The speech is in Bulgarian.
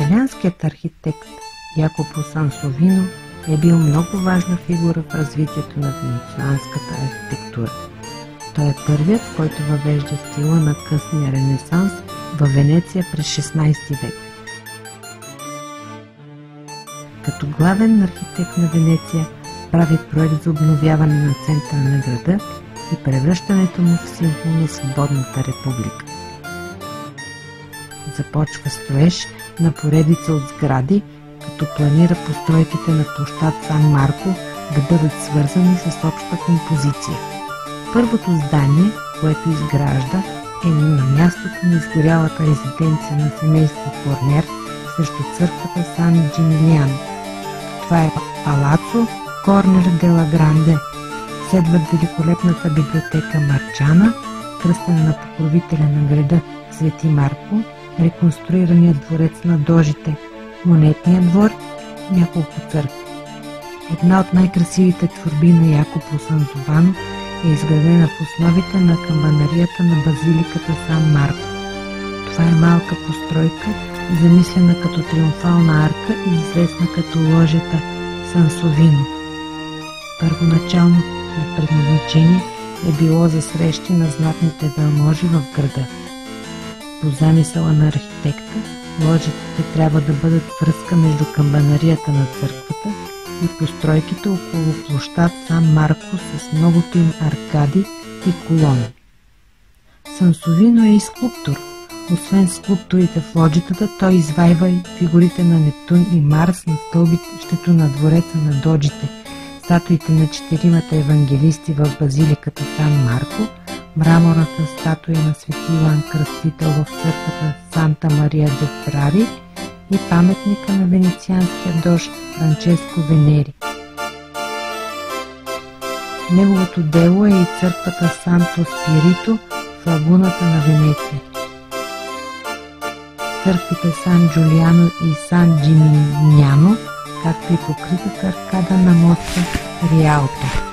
Италианският архитект Якопо Сансовино е бил много важна фигура в развитието на венецианската архитектура. Той е първият, който въвежда стила на късния Ренесанс във Венеция през 16 век. Като главен архитект на Венеция прави проект за обновяване на центъра на града и превръщането му в символ на свободната република. Започва строеж на поредица от сгради, като планира постройките на площад Сан Марко да бъдат свързани с обща композиция. Първото здание, което изгражда, е на мястото на изгорялата резиденция на семейство Корнер срещу църквата Сан Джимилиано. Това е Палацо Корнер дела Гранде. Следват великолепната библиотека Марчана, кръстена на покровителя на града Свети Марко, реконструираният дворец на Дожите, Монетния двор, няколко църкви. Една от най-красивите творби на Якопо Сансовино е изградена в основите на камбанарията на базиликата Сан Марко. Това е малка постройка, замислена като триумфална арка и известна като ложата Сансовино. Първоначално предназначение е било за срещи на знатните велможи в града. По замисъла на архитекта, ложите трябва да бъдат връзка между камбанарията на църквата и постройките около площад Сан Марко с многото им аркади и колони. Сансовино е и скулптор. Освен скулптурите в ложитата, той извайва и фигурите на Нептун и Марс на стълбището на двореца на Доджите, статуите на четиримата евангелисти в базиликата Сан Марко, мраморната статуя на свети Йоан Кръстител в църквата Санта Мария де Ферари и паметника на венецианския дож Франческо Венери. Неговото дело е и църквата Санто Спирито в лагуната на Венеция. Църквите Сан Джулиано и Сан Джиминяно, както и покритата аркада на моста Риалто.